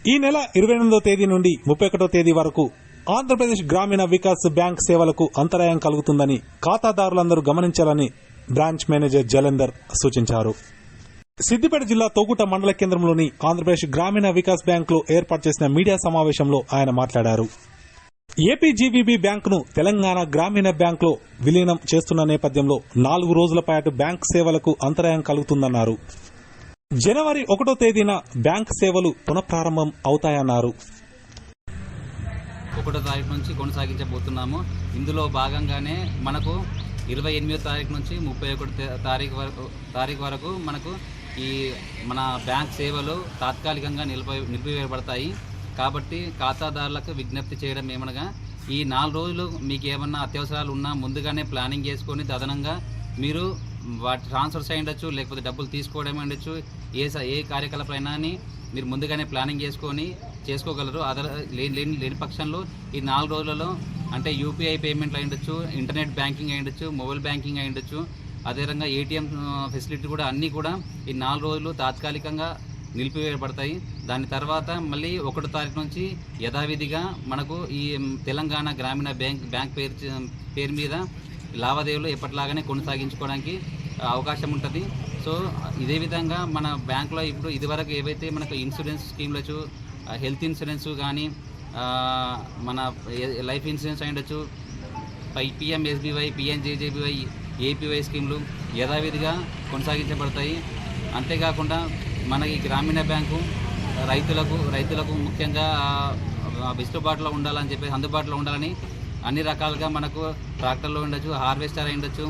ఈ నెల 28వ తేదీ నుండి 31వ తేదీ వరకు ఆంధ్రప్రదేశ్ గ్రామీణ వికాస్ బ్యాంక్ సేవలకు అంతరాయం కలుగుతుందని ఖాతాదారులందరూ గమనించాలని బ్రాంచ్ మేనేజర్ జలంధర్ సూచించారు. సిద్దిపేట జిల్లా తోగుట మండల కేంద్రంలోని ఆంధ్రప్రదేశ్ గ్రామీణ వికాస్ బ్యాంకులో ఏర్పాటు చేసిన మీడియా సమావేశంలో ఆయన మాట్లాడారు. ఏపీజీబీబీ బ్యాంకును తెలంగాణ గ్రామీణ బ్యాంకులో విలీనం చేస్తున్న నేపథ్యంలో 4 రోజుల పాటు బ్యాంకు సేవలకు అంతరాయం కలుగుతుందన్నారు. జనవరి 1వ తేదీన బ్యాంకు సేవలు పునఃప్రారంభం అవుతాయన్నారు. 1వ తారీఖు నుంచి కొనసాగించబోతున్నాము. ఇందులో భాగంగానే మనకు 28వ తారీఖు నుంచి 31వ తారీఖు వరకు మనకు ఈ మన బ్యాంక్ సేవలు తాత్కాలికంగా నిలిపివేయబడతాయి. కాబట్టి ఖాతాదారులకు విజ్ఞప్తి చేయడం ఏమనగా, ఈ 4 రోజులు మీకు ఏమన్నా అత్యవసరాలు ఉన్నా ముందుగానే ప్లానింగ్ చేసుకొని తదనంగా మీరు వాటి ట్రాన్స్ఫర్స్ అయి ఉండొచ్చు, లేకపోతే డబ్బులు తీసుకోవడం ఉండొచ్చు, ఏ కార్యకలాపాలైనా మీరు ముందుగానే ప్లానింగ్ చేసుకోగలరు. లేని పక్షంలో ఈ 4 రోజులలో అంటే యూపీఐ పేమెంట్లు అయి ఉండొచ్చు, ఇంటర్నెట్ బ్యాంకింగ్ అయి ఉండొచ్చు, మొబైల్ బ్యాంకింగ్ అయి ఉండొచ్చు, అదేవిధంగా ఏటీఎం ఫెసిలిటీ కూడా అన్నీ కూడా ఈ 4 రోజులు తాత్కాలికంగా నిలిపివేయబడతాయి. దాని తర్వాత మళ్ళీ 1వ తారీఖు నుంచి యథావిధిగా మనకు ఈ తెలంగాణ గ్రామీణ బ్యాంక్ పేరు మీద లావాదేవీలు ఎప్పటిలాగానే కొనసాగించుకోవడానికి అవకాశం ఉంటుంది. సో ఇదే విధంగా మన బ్యాంకులో ఇప్పుడు ఇదివరకు ఏవైతే మనకు ఇన్సూరెన్స్ స్కీమ్లు, హెల్త్ ఇన్సూరెన్స్ కానీ మన లైఫ్ ఇన్సూరెన్స్ అయ్యొచ్చు, పిఎంఎస్బీవై, పిఎంజేజేబీవై, ఏపీవై స్కీమ్లు యథావిధిగా కొనసాగించబడతాయి. అంతేకాకుండా మన ఈ గ్రామీణ బ్యాంకు రైతులకు ముఖ్యంగా వెసులుబాటులో ఉండాలని చెప్పి, అందుబాటులో ఉండాలని అన్ని రకాలుగా మనకు ట్రాక్టర్లు ఉండొచ్చు, హార్వెస్టర్ అయి ఉండొచ్చు,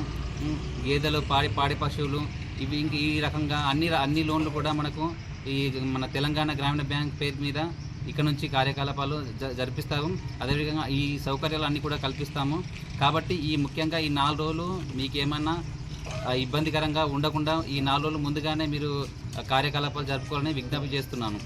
గేదెలు, పాడి పశువులు, ఇవి ఇంక ఈ రకంగా అన్ని లోన్లు కూడా మనకు ఈ మన తెలంగాణ గ్రామీణ బ్యాంక్ పేరు మీద ఇక్కడ నుంచి కార్యకలాపాలు జరిపిస్తాము. అదేవిధంగా ఈ సౌకర్యాలు అన్నీ కూడా కల్పిస్తాము. కాబట్టి ముఖ్యంగా ఈ 4 రోజులు మీకు ఏమన్నా ఇబ్బందికరంగా ఉండకుండా ఈ 4 రోజులు ముందుగానే మీరు కార్యకలాపాలు జరుపుకోవాలని విజ్ఞప్తి చేస్తున్నాను.